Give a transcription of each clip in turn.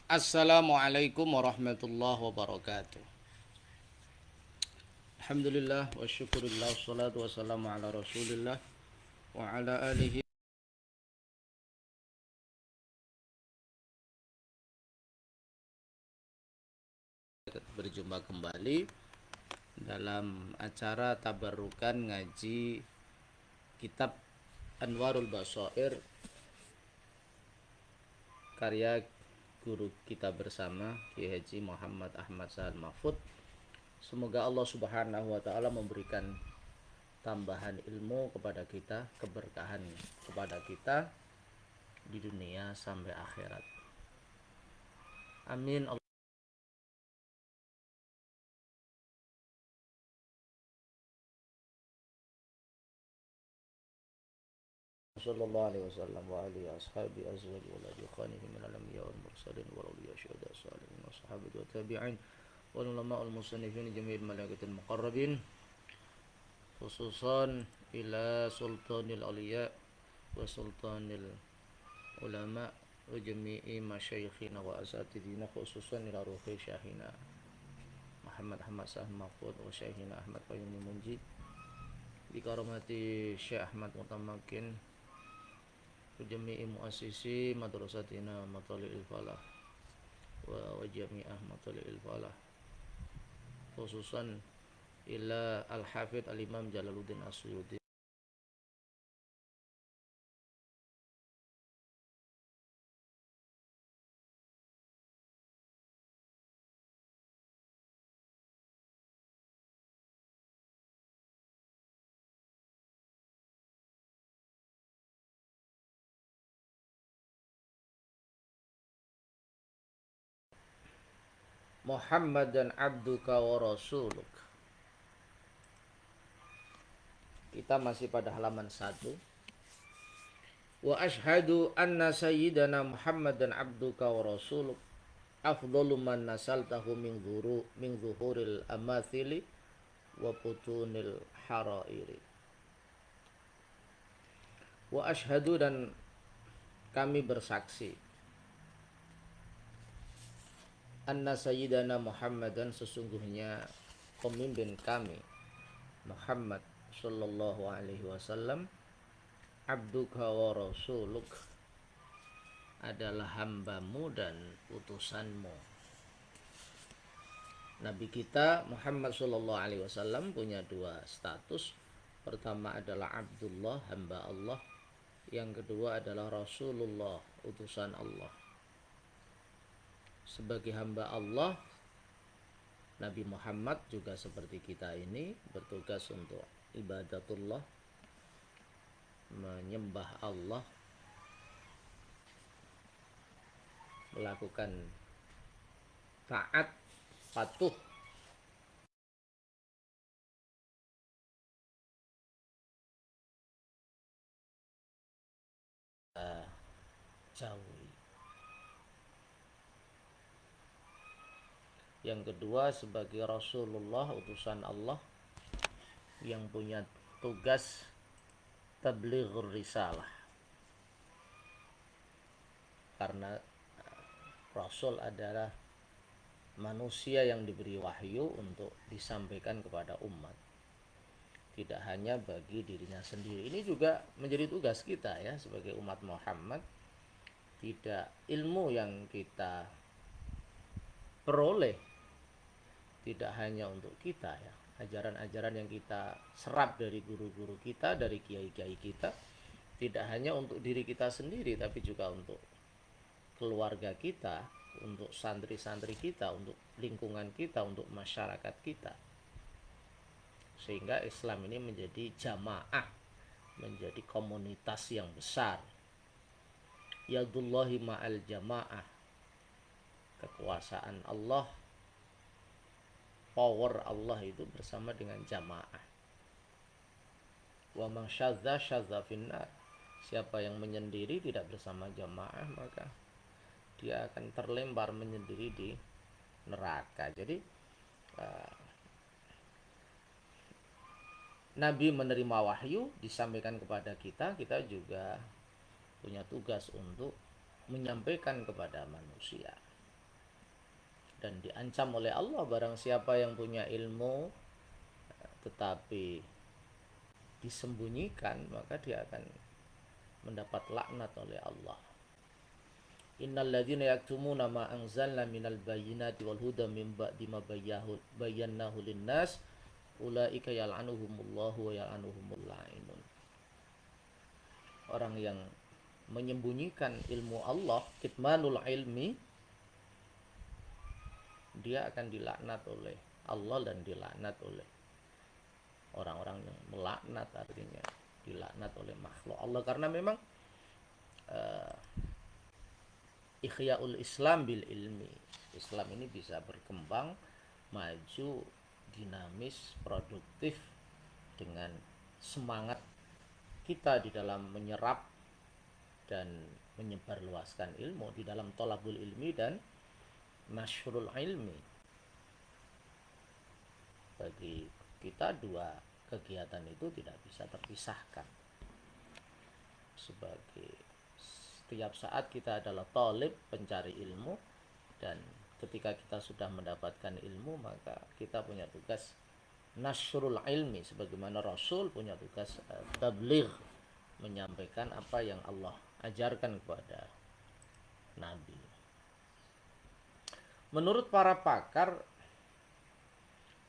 Assalamualaikum warahmatullahi wabarakatuh. Alhamdulillah wa syukurillah wassalatu wassalamu ala rasulillah wa ala alihi. Berjumpa kembali dalam acara tabarukan ngaji kitab Anwarul Basair karya guru kita bersama Kiai Haji Muhammad Ahmad Sa'ad Mahfud. Semoga Allah Subhanahu wa taala memberikan tambahan ilmu kepada kita, keberkahan kepada kita di dunia sampai akhirat. Amin. Sallallahu alaihi wasallam wa alihi ashabi azwaji wa ladhi min al-anbiya wal mursalin wal awliya syuhada salihin wa sahabati wa tabi'in wal ulama wal musannifin jami'il malaikatil muqarrabin khususan ila sultanil awliya wa sultanil ulama wa jami'i masyayikhina wa asatidina khususan ila ruhi syahina Muhammad Ahmad Sa'ad Mahfud wa syaihina Ahmad Qayyum Munjid bi karamati Syekh Ahmad Mutamakin jami'i muassisi madrasatina Matali'il Falah wa jami'ah Matali'il Falah khususan ila al-hafidh al-imam Jalaluddin Asyuti. Muhammadan abduka wa rasuluk. Kita masih pada halaman 1. Wa ashhadu anna sayyidana Muhammadan abduka wa rasuluk afdalu man nasaltahu min zuhuril amathili wa putunil harairi. Wa ashhadu, dan kami bersaksi, anna sayyidana Muhammadan, sesungguhnya pemimpin kami Muhammad sallallahu alaihi wasallam, abduka wa rasuluk, adalah hambamu dan utusanmu. Nabi kita Muhammad sallallahu alaihi wasallam punya dua status. Pertama adalah Abdullah, hamba Allah. Yang kedua adalah Rasulullah, utusan Allah. Sebagai hamba Allah, Nabi Muhammad juga seperti kita ini bertugas untuk ibadatullah, menyembah Allah, melakukan taat, patuh jauhi. Yang kedua sebagai Rasulullah, utusan Allah yang punya tugas tablighur risalah. Karena Rasul adalah manusia yang diberi wahyu untuk disampaikan kepada umat, tidak hanya bagi dirinya sendiri. Ini juga menjadi tugas kita ya sebagai umat Muhammad. Tidak, ilmu yang kita peroleh tidak hanya untuk kita ya. Ajaran-ajaran yang kita serap dari guru-guru kita, dari kiai-kiai kita, tidak hanya untuk diri kita sendiri, tapi juga untuk keluarga kita, untuk santri-santri kita, untuk lingkungan kita, untuk masyarakat kita. Sehingga Islam ini menjadi jamaah, menjadi komunitas yang besar. Yadullahi ma'al jamaah, kekuasaan Allah, power Allah itu bersama dengan jamaah. Wa man syadza syadza finnar, siapa yang menyendiri tidak bersama jamaah, maka dia akan terlempar menyendiri di neraka. Jadi Nabi menerima wahyu disampaikan kepada kita, kita juga punya tugas untuk menyampaikan kepada manusia. dan diancam oleh Allah. Barang siapa yang punya ilmu tetapi disembunyikan, maka dia akan mendapat laknat oleh Allah. Innal ladzina yaktumuna ma anzalna minal bayyinati wal huda min ba'di ma bayyanahu lin-nas ulaika yal'anuhumullahu wa yal'anuhumul la'inun. Orang yang menyembunyikan ilmu Allah, kitmanul ilmi, dia akan dilaknat oleh Allah dan dilaknat oleh orang-orang yang melaknat, artinya dilaknat oleh makhluk Allah. Karena memang ikhyaul Islam bil ilmi, Islam ini bisa berkembang, maju, dinamis, produktif dengan semangat kita di dalam menyerap dan menyebarluaskan ilmu, di dalam thalabul ilmi dan nashrul ilmi. Bagi kita dua kegiatan itu tidak bisa terpisahkan. Sebagai setiap saat kita adalah talib, pencari ilmu, dan ketika kita sudah mendapatkan ilmu, maka kita punya tugas nasrul ilmi, sebagaimana Rasul punya tugas tabligh, menyampaikan apa yang Allah ajarkan kepada Nabi. Menurut para pakar,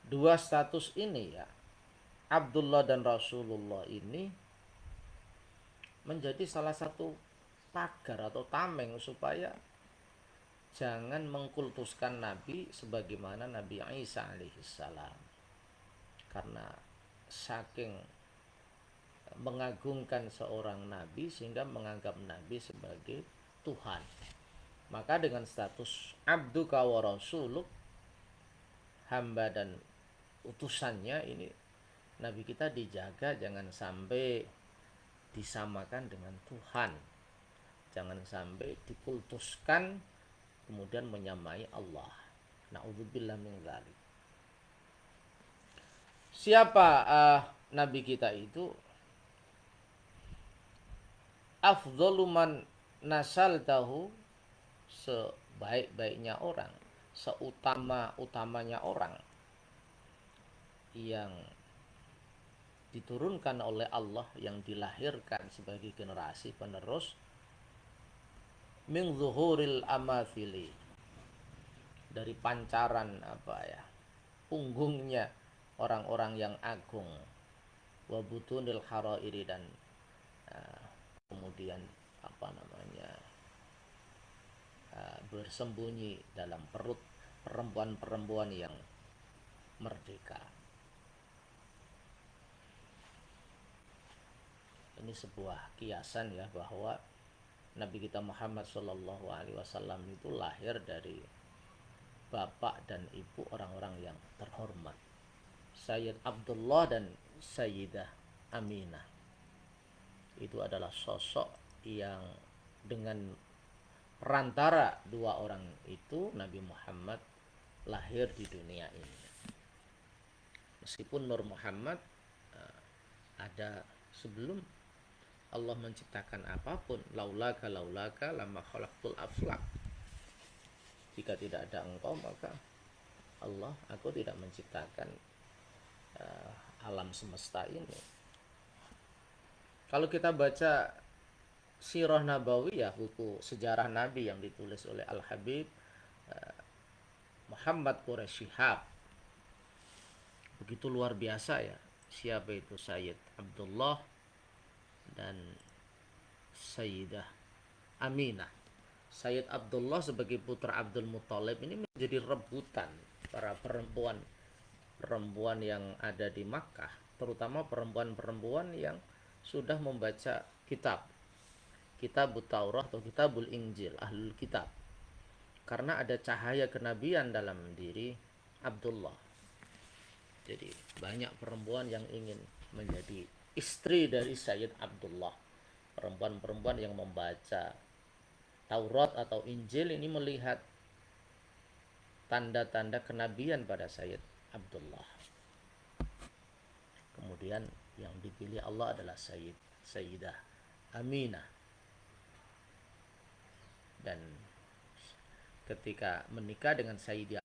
dua status ini ya, Abdullah dan Rasulullah ini menjadi salah satu pagar atau tameng supaya jangan mengkultuskan Nabi sebagaimana Nabi Isa alaihissalam. Karena saking mengagungkan seorang nabi sehingga menganggap nabi sebagai Tuhan. Maka dengan status abduka wa rasuluk, hamba dan utusannya, ini nabi kita dijaga jangan sampai disamakan dengan Tuhan, jangan sampai dikultuskan kemudian menyamai Allah. Na'udzubillah min dzalik. Siapa nabi kita itu? Afdhalu man nasaltahu, sebaik-baiknya orang, seutama-utamanya orang yang diturunkan oleh Allah, yang dilahirkan sebagai generasi penerus, min zuhuril amathili, dari pancaran punggungnya orang-orang yang agung, wa butunil harairi, dan kemudian bersembunyi dalam perut perempuan-perempuan yang merdeka. Ini sebuah kiasan ya, bahwa Nabi kita Muhammad SAW itu lahir dari bapak dan ibu orang-orang yang terhormat, Sayyid Abdullah dan Sayyidah Aminah. Itu adalah sosok yang dengan perantara dua orang itu Nabi Muhammad lahir di dunia ini. Meskipun Nur Muhammad ada sebelum Allah menciptakan apapun, laulaka lama khalaqtul aflaq, jika tidak ada engkau maka aku tidak menciptakan alam semesta ini. Kalau kita baca Sirah Nabawiyah, buku sejarah Nabi yang ditulis oleh Al-Habib Muhammad Quraisy Shihab, begitu luar biasa ya. Siapa itu Sayyid Abdullah dan Sayyidah Aminah. Sayyid Abdullah sebagai putra Abdul Muthalib ini menjadi rebutan para perempuan yang ada di Makkah, terutama perempuan-perempuan yang sudah membaca kitab Taurat atau kitabul Injil, ahlul kitab, karena ada cahaya kenabian dalam diri Abdullah. Jadi banyak perempuan yang ingin menjadi istri dari Sayyid Abdullah. Perempuan-perempuan yang membaca Taurat atau Injil ini melihat tanda-tanda kenabian pada Sayyid Abdullah. Kemudian yang dipilih Allah adalah Sayyidah Aminah. Dan ketika menikah dengan Sayyidah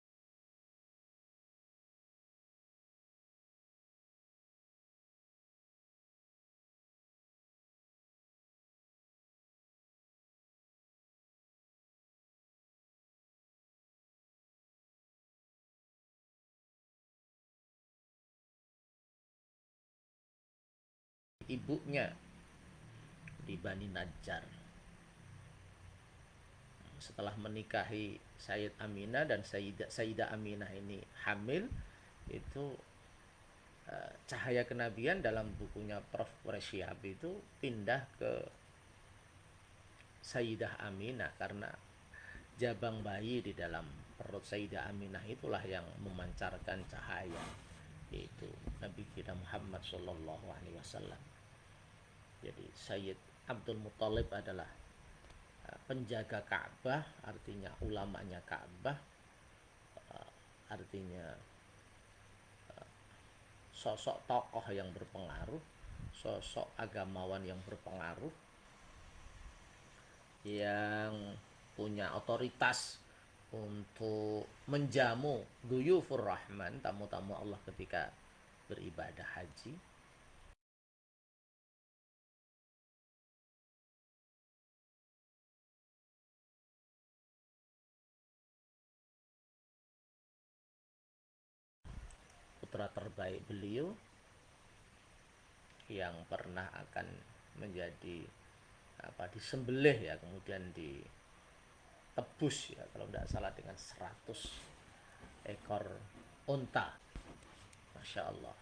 ibunya di Bani Najjar. Setelah menikahi Sayyid Aminah dan Sayyidah Aminah ini hamil, itu cahaya kenabian dalam bukunya Prof. Quraisyhab itu pindah ke Sayyidah Aminah karena jabang bayi di dalam perut Sayyidah Aminah itulah yang memancarkan cahaya, yaitu Nabi kita Muhammad Shallallahu Alaihi Wasallam. Jadi Sayyid Abdul Muthalib adalah penjaga Ka'bah, artinya ulamanya Ka'bah, artinya sosok tokoh yang berpengaruh, sosok agamawan yang berpengaruh, yang punya otoritas untuk menjamu duyufur rahman, tamu-tamu Allah ketika beribadah haji. Putra terbaik beliau yang pernah akan menjadi disembelih ya, kemudian ditebus ya kalau tidak salah dengan 100 ekor unta. Masya Allah.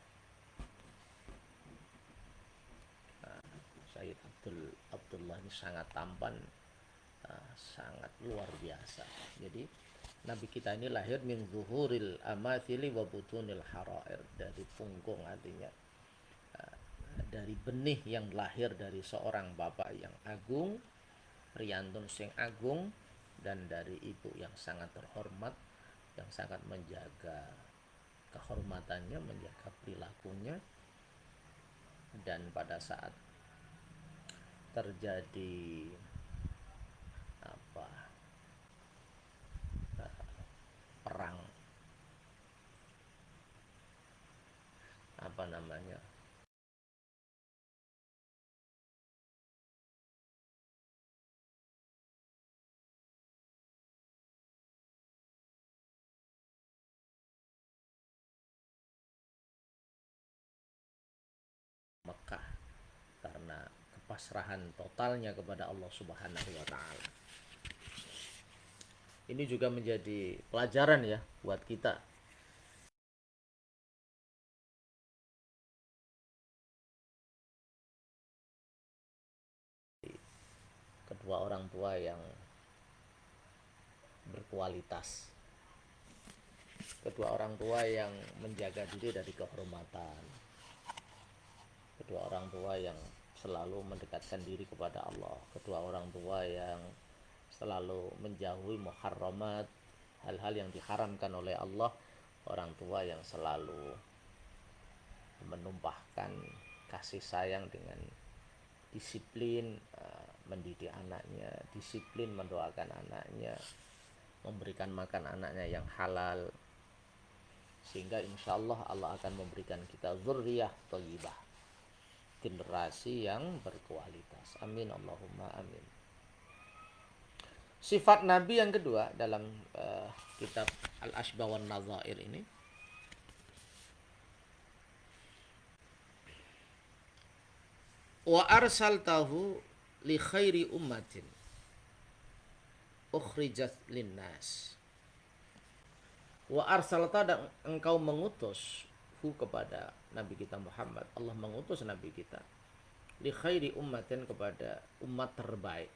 Sayyid Abdullah ini sangat tampan, sangat luar biasa. Jadi Nabi kita ini lahir min zuhuril amathili wa butunil harair, dari punggung, artinya dari benih yang lahir dari seorang bapak yang agung, priyantun sing agung, dan dari ibu yang sangat terhormat, yang sangat menjaga kehormatannya, menjaga perilakunya. Dan pada saat terjadi perang Mekah, karena kepasrahan totalnya kepada Allah Subhanahu wa taala. Ini juga menjadi pelajaran ya buat kita. Kedua orang tua yang berkualitas, kedua orang tua yang menjaga diri dari kehormatan, kedua orang tua yang selalu mendekatkan diri kepada Allah, kedua orang tua yang selalu menjauhi muharramat, hal-hal yang diharamkan oleh Allah, orang tua yang selalu menumpahkan kasih sayang dengan disiplin mendidik anaknya, disiplin mendoakan anaknya, memberikan makan anaknya yang halal, sehingga insya Allah Allah akan memberikan kita zurriyah thayyibah, generasi yang berkualitas. Amin Allahumma amin. Sifat Nabi yang kedua dalam kitab Al-Ashbah wan Nadhair ini, wa arsaltahu li khairi ummatin ukhrijat linnas. Wa arsalta, dan engkau mengutus kepada Nabi kita Muhammad, Allah mengutus Nabi kita li khairi ummatin, kepada umat terbaik,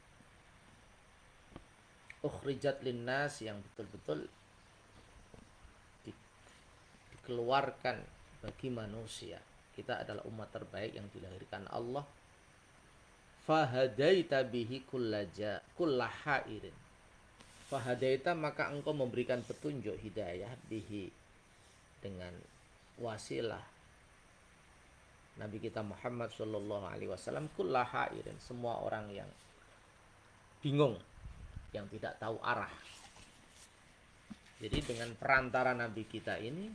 ukhrijat linnas, yang betul-betul dikeluarkan bagi manusia. Kita adalah umat terbaik yang dilahirkan Allah. Fahadaita bihi kullahairin. Fahadaita, maka engkau memberikan petunjuk hidayah, bihi, dengan wasilah Nabi kita Muhammad sallallahu alaihi wasallam, kullahairin, semua orang yang bingung, yang tidak tahu arah. Jadi dengan perantara Nabi kita ini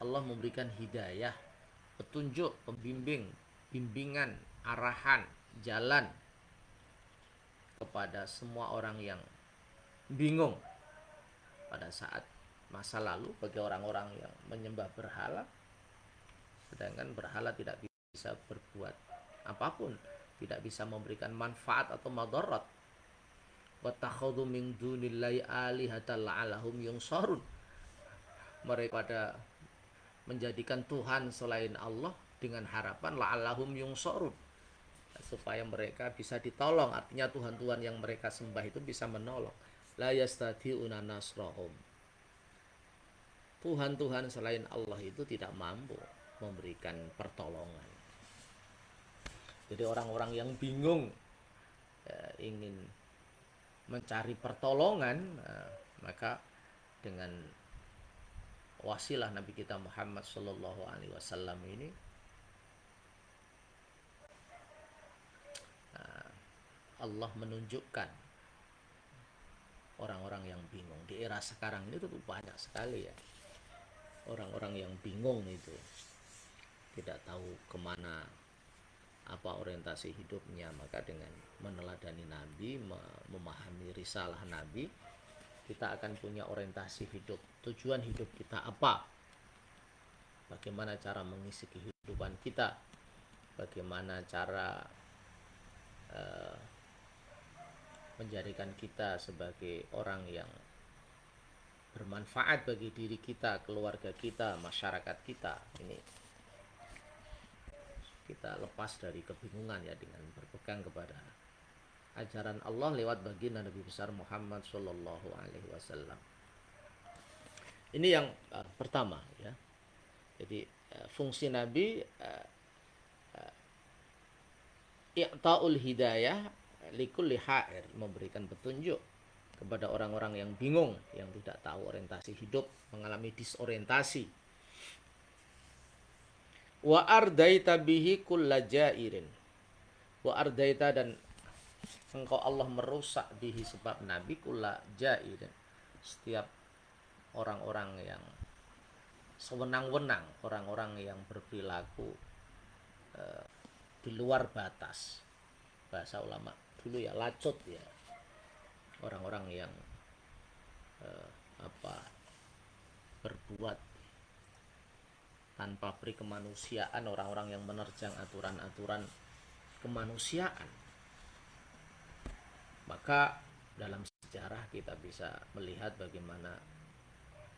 Allah memberikan hidayah, petunjuk, bimbingan, arahan, jalan kepada semua orang yang bingung pada saat masa lalu, bagi orang-orang yang menyembah berhala, sedangkan berhala tidak bisa berbuat apapun, tidak bisa memberikan manfaat atau madarat. Wattakhadhu min dunillahi alihatan la'allahum yunsharun. Mereka pada menjadikan Tuhan selain Allah dengan harapan la'allahum yunsharun, supaya mereka bisa ditolong. Artinya Tuhan-Tuhan yang mereka sembah itu bisa menolong. La yastati'una nasrahum. Tuhan-Tuhan selain Allah itu tidak mampu memberikan pertolongan. Jadi orang-orang yang bingung ingin mencari pertolongan, maka dengan wasilah Nabi kita Muhammad Shallallahu Alaihi Wasallam ini Allah menunjukkan orang-orang yang bingung. Di era sekarang ini tuh banyak sekali ya orang-orang yang bingung itu, tidak tahu kemana, apa orientasi hidupnya. Maka dengan meneladani Nabi, memahami risalah Nabi, kita akan punya orientasi hidup. Tujuan hidup kita apa? Bagaimana cara mengisi kehidupan kita? Bagaimana cara menjadikan kita sebagai orang yang bermanfaat bagi diri kita, keluarga kita, masyarakat kita. Ini kita lepas dari kebingungan ya, dengan berpegang kepada ajaran Allah lewat baginda Nabi besar Muhammad Shallallahu Alaihi Wasallam. Ini yang pertama ya. Jadi fungsi Nabi i'ta'ul hidayah likulli ha'ir, memberikan petunjuk kepada orang-orang yang bingung, yang tidak tahu orientasi hidup, mengalami disorientasi. Wa ardaita bihi kulla jairin. Wa ardaita, dan engkau Allah merusak bihi sebab Nabi kulla jairin, setiap orang-orang yang sewenang-wenang, orang-orang yang berperilaku di luar batas. Bahasa ulama dulu ya, lacut ya, orang-orang yang berbuat tanpa peri kemanusiaan, orang-orang yang menerjang aturan-aturan kemanusiaan. Maka dalam sejarah kita bisa melihat bagaimana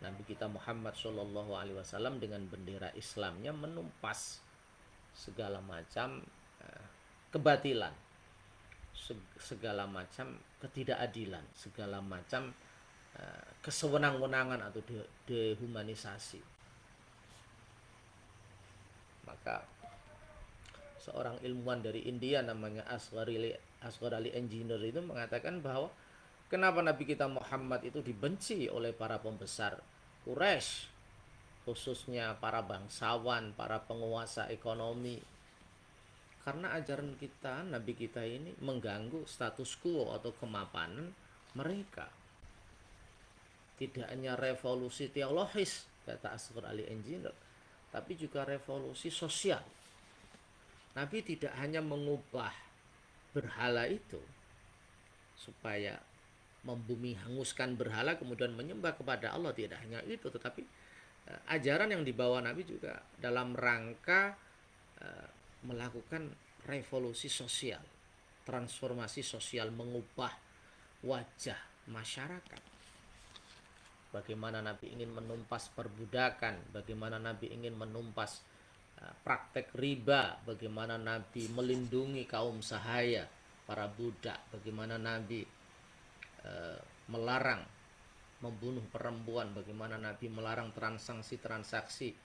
Nabi kita Muhammad Shallallahu Alaihi Wasallam dengan bendera Islamnya menumpas segala macam kebatilan, segala macam ketidakadilan, segala macam kesewenang-wenangan atau dehumanisasi. Maka seorang ilmuwan dari India namanya Asghar Ali Engineer itu mengatakan bahwa kenapa Nabi kita Muhammad itu dibenci oleh para pembesar Quraisy, khususnya para bangsawan, para penguasa ekonomi. Karena ajaran kita, Nabi kita ini mengganggu status quo atau kemapanan mereka. Tidak hanya revolusi teologis, kata Asghar Ali Engineer, tapi juga revolusi sosial. Nabi tidak hanya mengubah berhala itu supaya membumi hanguskan berhala kemudian menyembah kepada Allah, tidak hanya itu, tetapi ajaran yang dibawa Nabi juga dalam rangka melakukan revolusi sosial, transformasi sosial, mengubah wajah masyarakat. Bagaimana Nabi ingin menumpas perbudakan, bagaimana Nabi ingin menumpas praktek riba, bagaimana Nabi melindungi kaum sahaya, para budak, bagaimana Nabi melarang membunuh perempuan, bagaimana Nabi melarang transaksi-transaksi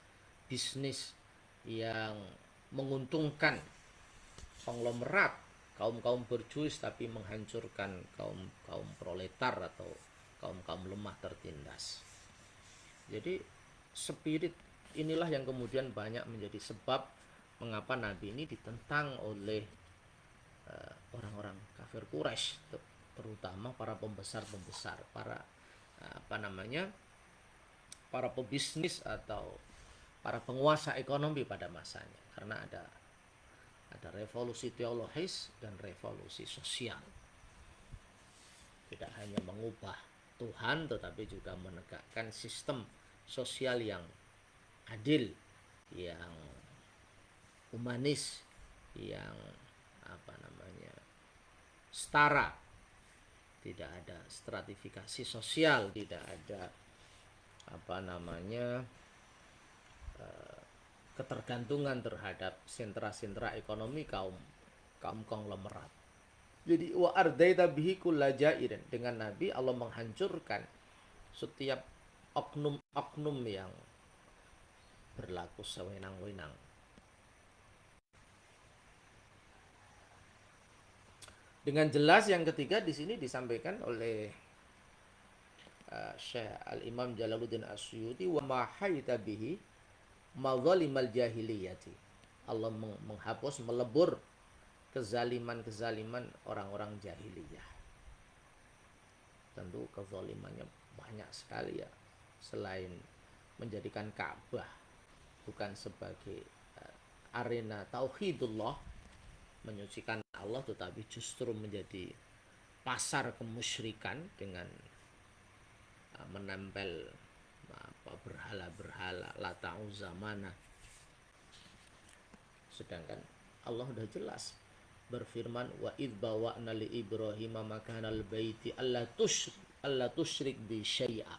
bisnis yang menguntungkan konglomerat, kaum-kaum berjuis, tapi menghancurkan kaum proletar atau kaum lemah tertindas. Jadi spirit inilah yang kemudian banyak menjadi sebab mengapa Nabi ini ditentang oleh orang-orang kafir Quraisy, terutama para pembesar-pembesar, para para pebisnis atau para penguasa ekonomi pada masanya, karena ada revolusi teologis dan revolusi sosial. Tidak hanya mengubah Tuhan, tetapi juga menegakkan sistem sosial yang adil, yang humanis, yang setara, tidak ada stratifikasi sosial, tidak ada ketergantungan terhadap sentra-sentra ekonomi kaum konglomerat. Jadi wa ardaita bihi kullajairin, dengan Nabi Allah menghancurkan setiap oknum-oknum yang berlaku sewenang-wenang. Dengan jelas yang ketiga di sini disampaikan oleh Syekh Al-Imam Jalaluddin As-Suyuti, wa ma haita bihi madzalimal jahiliyati. Allah menghapus, melebur kezaliman-kezaliman orang-orang jahiliyah. Tentu kezalimannya banyak sekali ya. Selain menjadikan Ka'bah bukan sebagai arena tauhidullah, menyucikan Allah, tetapi justru menjadi pasar kemusyrikan dengan menempel berhala-berhala Lata Uzza Manah. Sedangkan Allah sudah jelas berfirman, wa id bawa'na li Ibrahim makanal baiti alla tusyrik bi syai'a.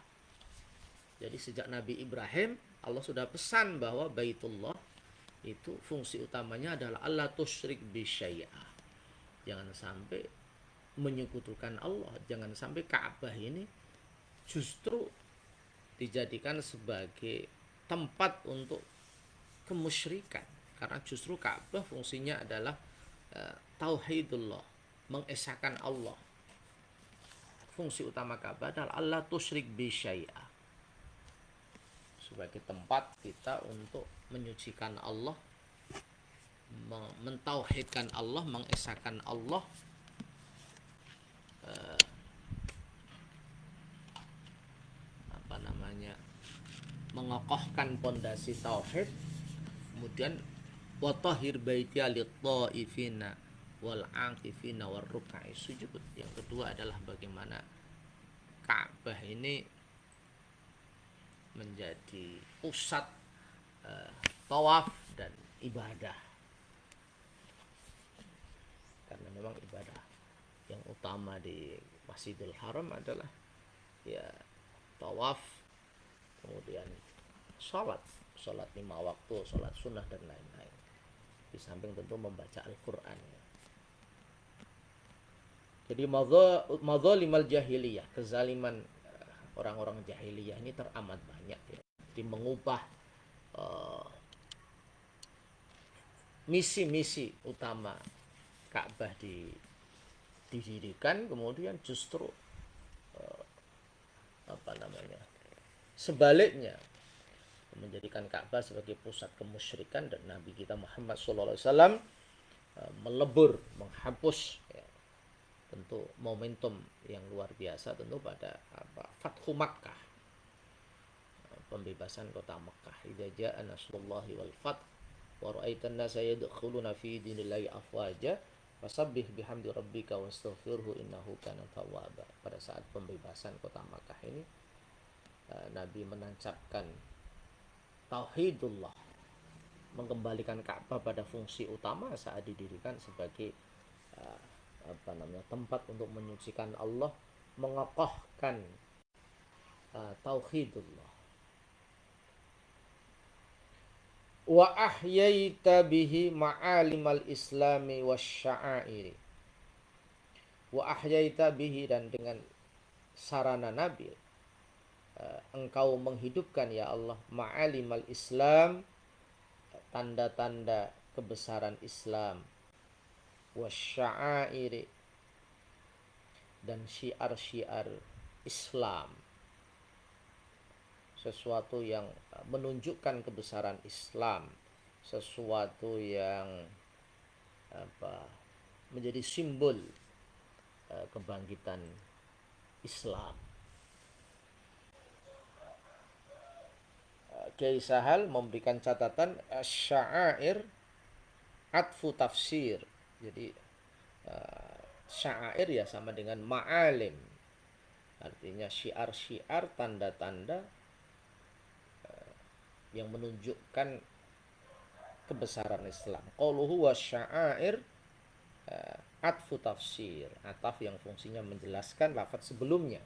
Jadi sejak Nabi Ibrahim Allah sudah pesan bahwa Baitullah itu fungsi utamanya adalah alla tusyrik bi syai'a. Jangan sampai menyekutukan Allah, jangan sampai Ka'bah ini justru dijadikan sebagai tempat untuk kemusyrikan, karena justru Ka'bah fungsinya adalah tauhidullah, mengesahkan Allah. Fungsi utama Ka'bah adalah Allah tusyrik bi syai'a, sebagai tempat kita untuk menyucikan Allah, mentauhidkan Allah, mengesahkan Allah, mengokohkan pondasi tauhid. Kemudian wa tahhir baiti lit-thaifina wal 'akifina war ruk'i sujud. Yang kedua adalah bagaimana Ka'bah ini menjadi pusat tawaf dan ibadah. Karena memang ibadah yang utama di Masjidil Haram adalah ya tawaf, kemudian sholat 5 waktu, sholat sunnah dan lain-lain. Di samping tentu membaca Al-Quran. Jadi madzalimal jahiliyah, kezaliman orang-orang jahiliyah ini teramat banyak ya. Di mengubah misi-misi utama Ka'bah didirikan, kemudian justru sebaliknya menjadikan Ka'bah sebagai pusat kemusyrikan, dan Nabi kita Muhammad SAW melebur, menghapus ya, tentu momentum yang luar biasa tentu pada Fathu Makkah, pembebasan kota Makkah. Idza jaa nasrullahi wal fath wa ra'aitan nasa yadkhuluna fi dinillahi afwaja fasabbih bihamdi rabbika wastaghfirhu innahu kana tawwaba. Pada saat pembebasan kota Makkah ini Nabi menancapkan tauhidullah, mengembalikan Ka'bah pada fungsi utama saat didirikan sebagai tempat untuk menyucikan Allah, mengokohkan tauhidullah. Wa ahyaita bihi ma'alimal islami wasya'airi. Wa ahyaita bihi, dan dengan sarana Nabi engkau menghidupkan ya Allah ma'alimal Islam, tanda-tanda kebesaran Islam, wasya'airi, dan syiar-syiar Islam, sesuatu yang menunjukkan kebesaran Islam, sesuatu yang menjadi simbol kebangkitan Islam. Kiai Sahal memberikan catatan sya'air atfu tafsir. Jadi sya'air ya sama dengan ma'alim, artinya syiar-syiar, tanda-tanda yang menunjukkan kebesaran Islam. Qauluhu wa sya'air atfu tafsir, ataf yang fungsinya menjelaskan lafaz sebelumnya.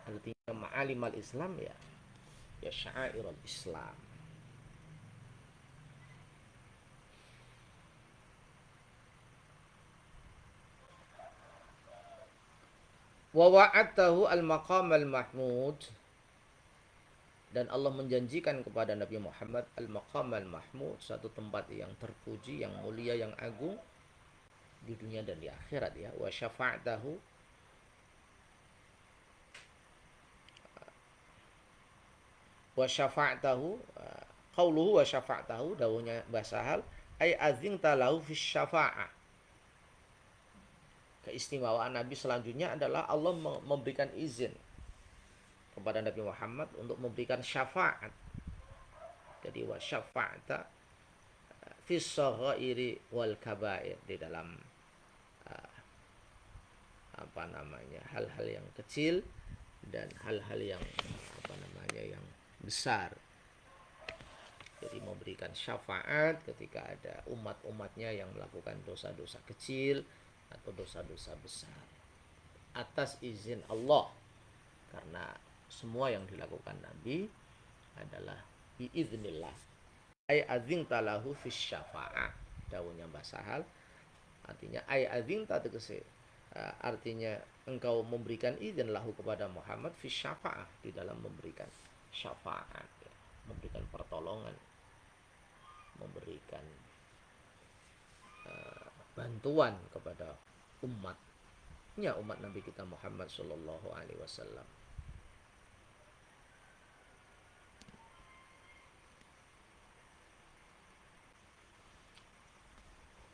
Artinya ma'alimal Islam ya sya'airul Islam. Wa wa'atahu al-maqam al-mahmud, dan Allah menjanjikan kepada Nabi Muhammad al-maqam al-mahmud, satu tempat yang terpuji, yang mulia, yang agung di dunia dan di akhirat ya. Wa syafa'atahu, wa syafa'atahu, qauluhu wa syafa'atahu, dawuhnya Mbah Sahal, ay azinta lahu fi syafa'ah. Keistimewaan Nabi selanjutnya adalah Allah memberikan izin kepada Nabi Muhammad untuk memberikan syafaat. Jadi wa syafa'ata fi shaghairi wal kabair, di dalam hal-hal yang kecil dan hal-hal yang yang besar. Jadi memberikan syafaat ketika ada umat-umatnya yang melakukan dosa-dosa kecil atau dosa-dosa besar atas izin Allah, karena semua yang dilakukan Nabi adalah biiznillah. Ay azinta lahu fis syafa'ah, dawuhnya Mbah Sahal, artinya ay azinta tegese, artinya engkau memberikan izin lahu kepada Muhammad fis syafa'ah, di dalam memberikan syafaat, memberikan pertolongan, memberikan bantuan kepada umatnya, umat Nabi kita Muhammad sallallahu alaihi wasallam.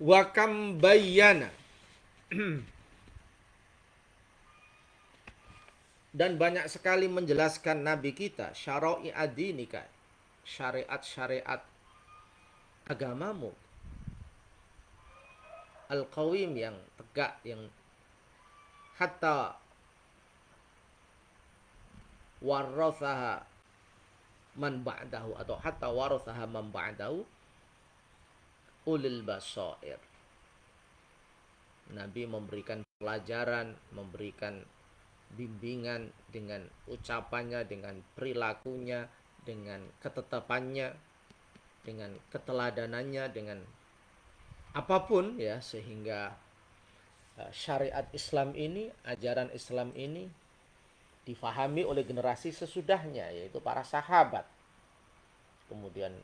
Wa kam bayyana dan banyak sekali menjelaskan Nabi kita syara'i adinika, syariat-syariat agamamu, al-qawim, yang tegak, yang hatta warathaha man ba'dahu, atau hatta warathaha man ba'dahu ulil basair. Nabi memberikan pelajaran, memberikan bimbingan dengan ucapannya, dengan perilakunya, dengan ketetapannya, dengan keteladanannya, dengan apapun ya, sehingga syariat Islam ini, ajaran Islam ini difahami oleh generasi sesudahnya, yaitu para sahabat, kemudian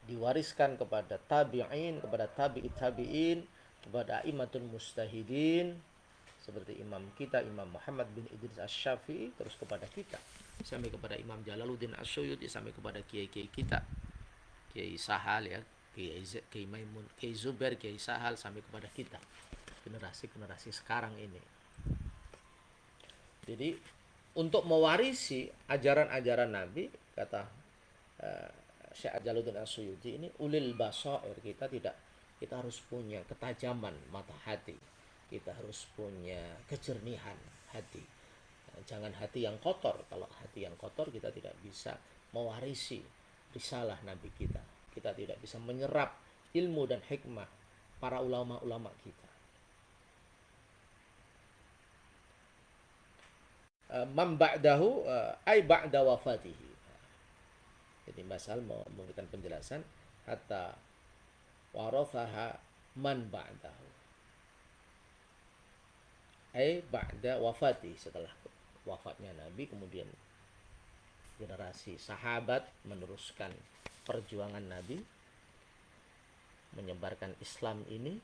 diwariskan kepada tabi'in, kepada tabi'it tabi'in, kepada imatul mustahidin seperti imam kita Imam Muhammad bin Idris Asy-Syafi'i, terus kepada kita, sampai kepada Imam Jalaluddin Asyuyuti, sampai kepada kiai-kiai kita, Kiai Sahal ya, Kiai Maimun, Kiai Zubair, Kiai Sahal, sampai kepada kita, generasi-generasi sekarang ini. Jadi untuk mewarisi ajaran-ajaran Nabi, kata Syekh Jalaluddin Asyuyuti ini, ulil basair, kita harus punya ketajaman mata hati, kita harus punya kejernihan hati. Jangan hati yang kotor. Kalau hati yang kotor, kita tidak bisa mewarisi risalah Nabi kita. Kita tidak bisa menyerap ilmu dan hikmah para ulama-ulama kita. Man ba'dahu ay ba'da wafatihi. Jadi Masal mau memberikan penjelasan hatta warathaha man ba'dahu, ay ba'da wafati, setelah wafatnya Nabi, kemudian generasi sahabat meneruskan perjuangan Nabi menyebarkan Islam ini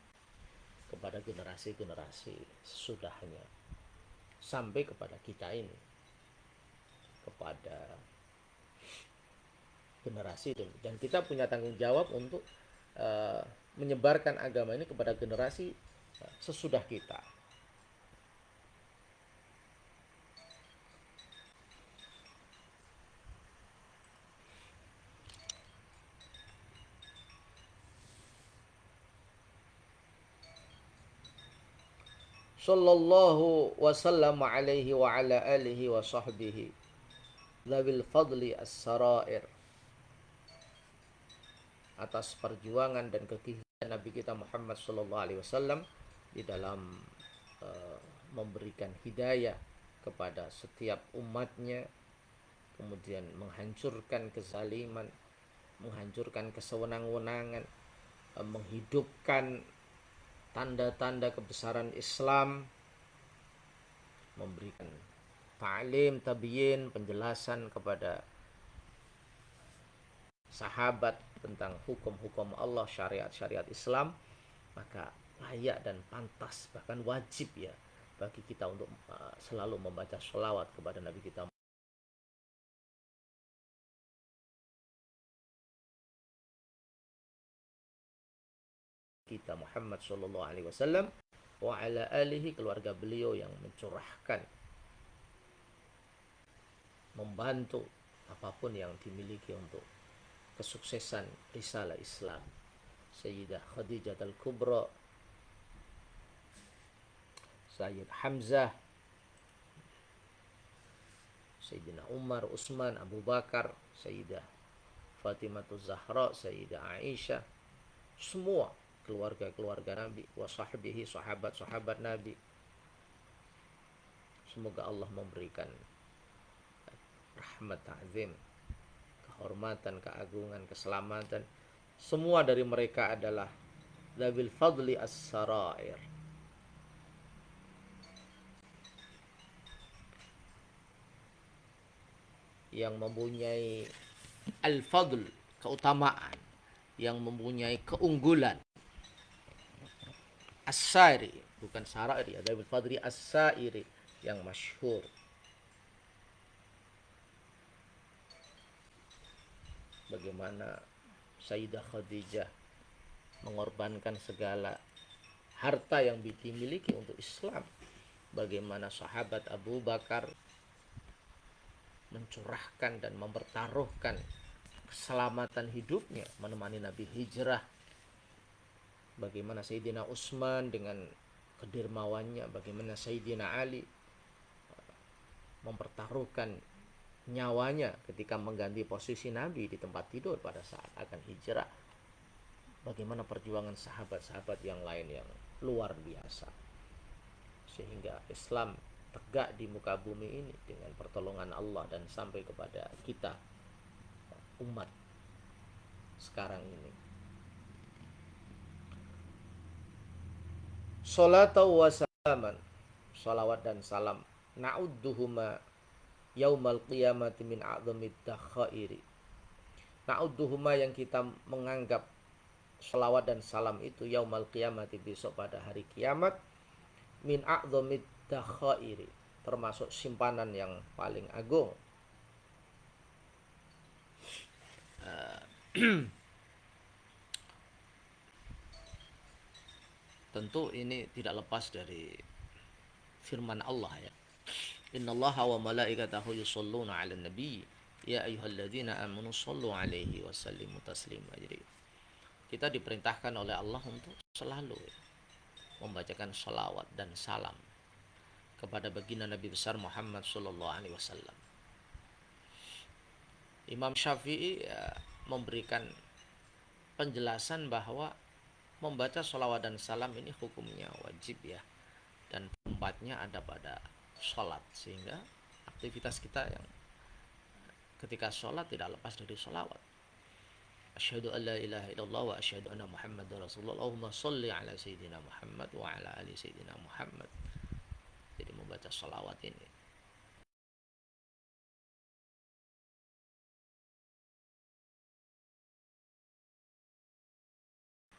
kepada generasi-generasi sesudahnya, sampai kepada kita ini, kepada generasi, dan kita punya tanggung jawab untuk menyebarkan agama ini kepada generasi sesudah kita. Sallallahu wasallam alaihi wa ala alihi wa sahbihi dhabil fadli as-sarair atas perjuangan dan kegigihan Nabi kita Muhammad SAW di dalam memberikan hidayah kepada setiap umatnya, kemudian menghancurkan kezaliman, menghancurkan kesewenang-wenangan, menghidupkan tanda-tanda kebesaran Islam, memberikan ta'lim, tabyin, penjelasan kepada sahabat tentang hukum-hukum Allah, syariat-syariat Islam, maka layak dan pantas, bahkan wajib ya bagi kita untuk selalu membaca sholawat kepada Nabi kita Muhammad Sallallahu Alaihi Wasallam wa ala alihi, keluarga beliau yang mencurahkan, membantu apapun yang dimiliki untuk kesuksesan risalah Islam. Sayyidah Khadijah Al-Kubra, Sayyid Hamzah, Sayyidina Umar, Utsman, Abu Bakar, Sayyidah Fatimah Zahra, Sayyidah Aisyah, semua keluarga-keluarga Nabi, wa sahbihi, sahabat-sahabat Nabi. Semoga Allah memberikan rahmat, ta'zim, kehormatan, keagungan, keselamatan. Semua dari mereka adalah Dhabil Fadli As-Sarair, yang mempunyai al-fadl, keutamaan, yang mempunyai keunggulan. As-Sairi, bukan Sarair ya, Dhabil Fadli As-Sairi, yang masyhur. Bagaimana Sayyidah Khadijah mengorbankan segala harta yang dimiliki untuk Islam. Bagaimana sahabat Abu Bakar mencurahkan dan mempertaruhkan keselamatan hidupnya menemani Nabi hijrah. Bagaimana Sayyidina Utsman dengan kedermawannya, bagaimana Sayyidina Ali mempertaruhkan nyawanya ketika mengganti posisi Nabi di tempat tidur pada saat akan hijrah. Bagaimana perjuangan sahabat-sahabat yang lain yang luar biasa, sehingga Islam tegak di muka bumi ini dengan pertolongan Allah dan sampai kepada kita umat sekarang ini. Salatu wa salaman, salawat dan salam, na'udduhuma yaumal qiyamati min a'zamid dakhairi. Na'udduhuma, yang kita menganggap salawat dan salam itu, yaumal qiyamati, besok pada hari kiamat, min a'zamid dakhairi, termasuk simpanan yang paling agung. Tentu ini tidak lepas dari firman Allah ya. Innallaha wa malaikatahu yusholluna 'alan nabi ya ayyuhalladzina amanu shollu 'alaihi wa sallimu taslima. Jadi kita diperintahkan oleh Allah untuk selalu membacakan salawat dan salam kepada baginda Nabi besar Muhammad sallallahu alaihi wasallam. Imam Syafi'i memberikan penjelasan bahwa membaca salawat dan salam ini hukumnya wajib ya, dan tempatnya ada pada sholat, sehingga aktivitas kita yang ketika sholat tidak lepas dari salawat. Asyhadu an la ilaha illallah wa asyhadu anna Muhammadar Rasulullah. Allahumma sholli ala sayyidina Muhammad wa ala ali sayyidina Muhammad. Jadi membaca salawat ini.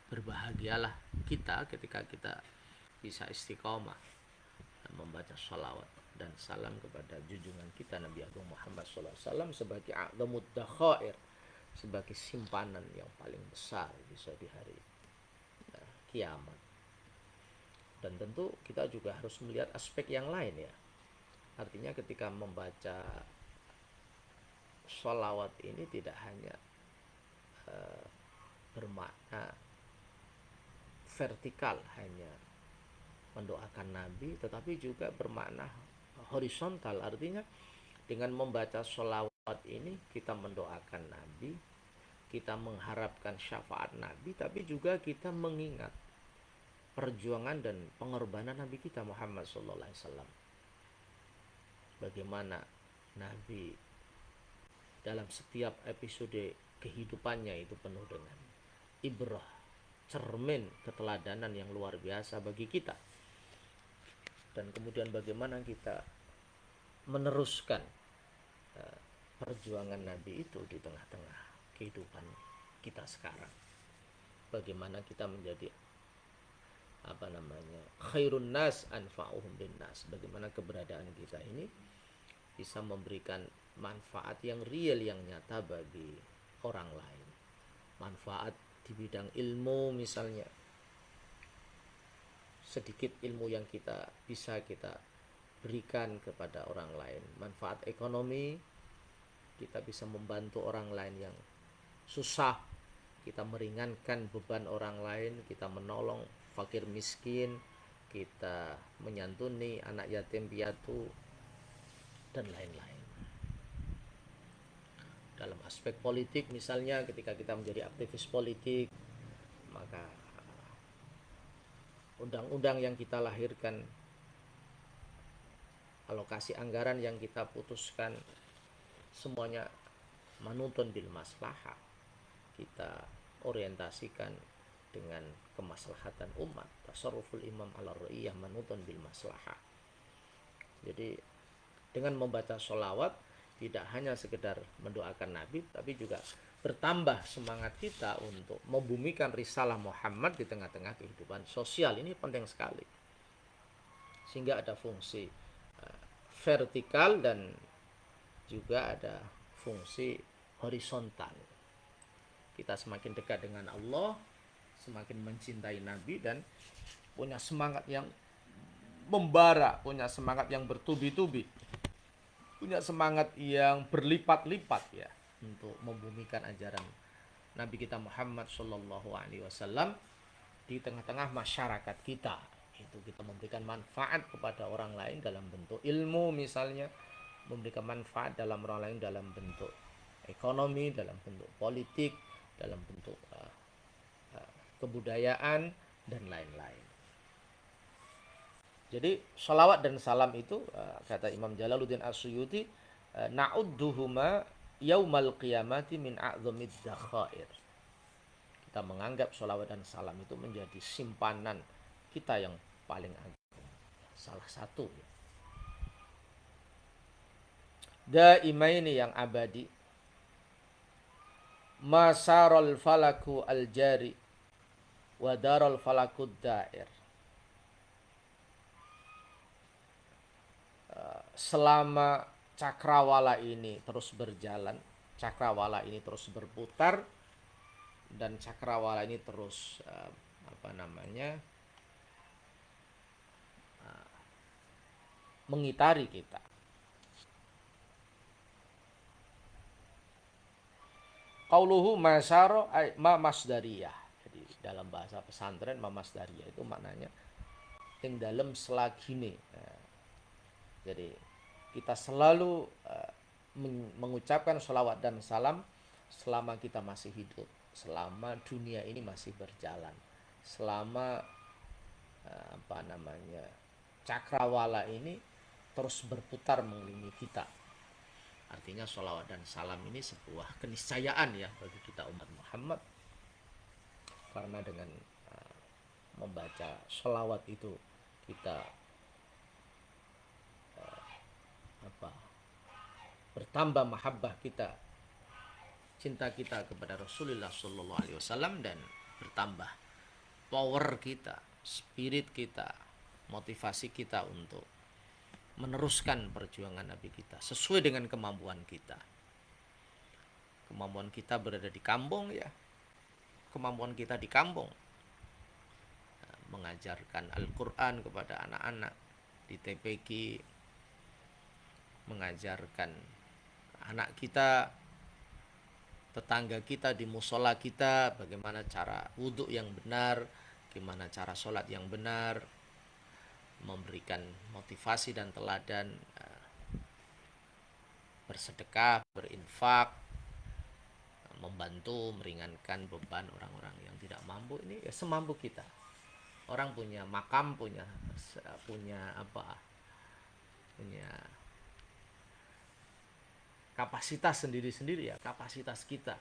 Berbahagialah kita ketika kita bisa istiqomah dan membaca salawat dan salam kepada junjungan kita Nabi Agung Muhammad SAW sebagai a'zamud dakhair, sebagai simpanan yang paling besar bisa di hari kiamat. Dan tentu kita juga harus melihat aspek yang lain ya. Artinya ketika membaca sholawat ini tidak hanya bermakna vertikal, hanya mendoakan Nabi, tetapi juga bermakna horizontal. Artinya dengan membaca sholawat ini kita mendoakan Nabi, kita mengharapkan syafaat Nabi, tapi juga kita mengingat perjuangan dan pengorbanan Nabi kita Muhammad SAW. Bagaimana Nabi dalam setiap episode kehidupannya itu penuh dengan ibrah, cermin keteladanan yang luar biasa bagi kita. Dan kemudian bagaimana kita meneruskan perjuangan Nabi itu di tengah-tengah kehidupan kita sekarang. Bagaimana kita menjadi khairun nas anfa'uhum linnas. Bagaimana keberadaan kita ini bisa memberikan manfaat yang real, yang nyata bagi orang lain. Manfaat di bidang ilmu misalnya. Sedikit ilmu yang bisa kita berikan kepada orang lain. Manfaat ekonomi, kita bisa membantu orang lain yang susah, kita meringankan beban orang lain, kita menolong fakir miskin, kita menyantuni anak yatim piatu, dan lain-lain. Dalam aspek politik misalnya, ketika kita menjadi aktivis politik, maka undang-undang yang kita lahirkan, alokasi anggaran yang kita putuskan, semuanya manutun bil maslahah. Kita orientasikan dengan kemaslahatan umat. Tasarruful imam ala ra'iyah manutun bil maslahah. Jadi dengan membaca sholawat tidak hanya sekedar mendoakan Nabi, tapi juga bertambah semangat kita untuk membumikan risalah Muhammad di tengah-tengah kehidupan sosial. Ini penting sekali, sehingga ada fungsi vertikal dan juga ada fungsi horizontal. Kita semakin dekat dengan Allah, semakin mencintai Nabi, dan punya semangat yang membara, punya semangat yang bertubi-tubi, punya semangat yang berlipat-lipat ya, untuk membumikan ajaran Nabi kita Muhammad Shallallahu Alaihi Wasallam di tengah-tengah masyarakat kita. Itu kita memberikan manfaat kepada orang lain dalam bentuk ilmu misalnya, memberikan manfaat dalam orang lain dalam bentuk ekonomi, dalam bentuk politik, dalam bentuk kebudayaan, dan lain-lain. Jadi sholawat dan salam itu kata Imam Jalaluddin As-Suyuti, na'udduhuma yaumal qiyamati min a'zamid dakhair. Kita menganggap sholawat dan salam itu menjadi simpanan kita yang paling agung, salah satu daimaini yang abadi, masarul falaku al-jari wa darul falakud dair. Selama cakrawala ini terus berjalan, cakrawala ini terus berputar, dan cakrawala ini terus mengitari kita. Qauluhu masaro ma masdariyah. Jadi dalam bahasa pesantren ma masdariyah itu maknanya ing dalem selagine. Jadi kita selalu mengucapkan sholawat dan salam selama kita masih hidup, selama dunia ini masih berjalan, selama cakrawala ini terus berputar mengelilingi kita. Artinya sholawat dan salam ini sebuah keniscayaan ya bagi kita umat Muhammad, karena dengan membaca sholawat itu kita bertambah mahabbah kita, cinta kita kepada Rasulullah Sallallahu Alaihi Wasallam, dan bertambah power kita, spirit kita, motivasi kita untuk meneruskan perjuangan Nabi kita sesuai dengan kemampuan kita. Kemampuan kita berada di kampung ya, kemampuan kita di kampung mengajarkan Al-Quran kepada anak-anak di TPQ, mengajarkan anak kita, tetangga kita di musola kita, bagaimana cara wudhu yang benar, bagaimana cara sholat yang benar, memberikan motivasi dan teladan bersedekah, berinfak, membantu meringankan beban orang-orang yang tidak mampu ini ya semampu kita. Orang punya makam, punya apa? Punya kapasitas sendiri-sendiri ya, kapasitas kita.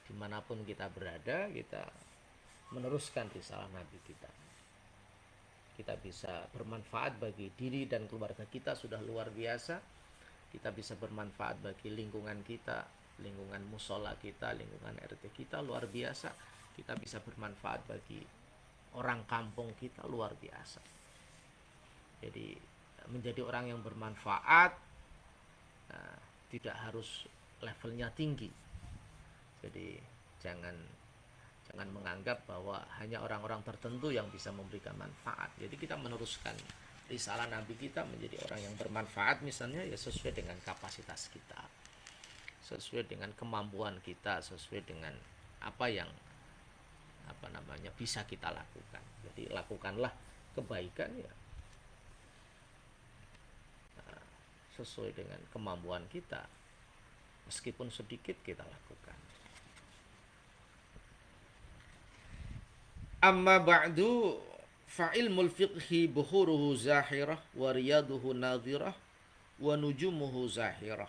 Dimanapun kita berada, kita meneruskan risalah Nabi kita. Kita bisa bermanfaat bagi diri dan keluarga kita sudah luar biasa. Kita bisa bermanfaat bagi lingkungan kita, lingkungan musola kita, lingkungan RT kita luar biasa. Kita bisa bermanfaat bagi orang kampung kita luar biasa. Jadi menjadi orang yang bermanfaat tidak harus levelnya tinggi. Jadi jangan menganggap bahwa hanya orang-orang tertentu yang bisa memberikan manfaat. Jadi kita meneruskan risalah Nabi kita menjadi orang yang bermanfaat misalnya ya sesuai dengan kapasitas kita, sesuai dengan kemampuan kita, sesuai dengan apa yang bisa kita lakukan. Jadi lakukanlah kebaikan ya sesuai dengan kemampuan kita, meskipun sedikit kita lakukan. Amma ba'du fa ilmul fiqhi buhuruhu zahirah wa riyaduhu nadhirah wa nujumuhu zahirah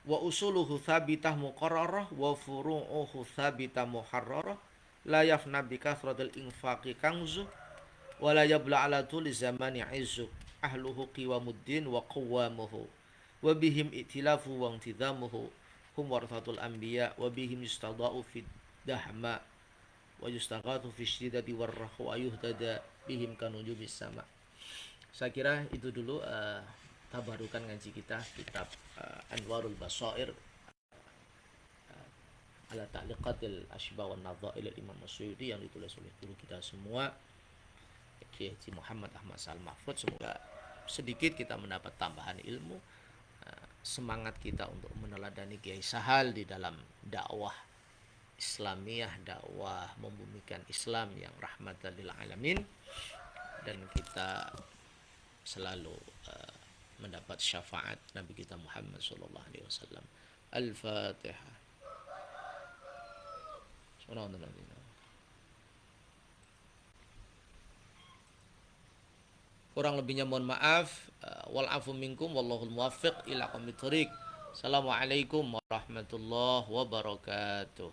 wa usuluhu thabitah muqarrarah wa furu'uhu thabitah muharrarah la yafna bi kathratil infaqi kanzu wa la yabla ala tuli zamani izzu ahluhu qiwamuddin wa qawwamuhu wa bihim i'tilafu wa intidhamuhu hum warathatul anbiya wa bihim yustada'u fid dahma wa yustaghathu fi syidati warrah wa yuhdada bihim kanujubis sama. Saya kira itu dulu tabarukan ngaji kita kitab Anwarul Basair ala ta'liqatil ashbah wan nadha'il Imam Masyudi yang ditulis oleh guru kita semua Kiai Haji Muhammad Ahmad Sal Mahfud. Semoga sedikit kita mendapat tambahan ilmu, semangat kita untuk meneladani Kiai Sahal di dalam dakwah Islamiyah, dakwah membumikan Islam yang rahmatan lil alamin, dan kita selalu mendapat syafaat Nabi kita Muhammad sallallahu alaihi wasallam. Al-Fatihah. Kurang lebihnya mohon maaf. Wal afu minkum wallahul muwaffiq ila aqwamit thoriq. Assalamualaikum warahmatullahi wabarakatuh.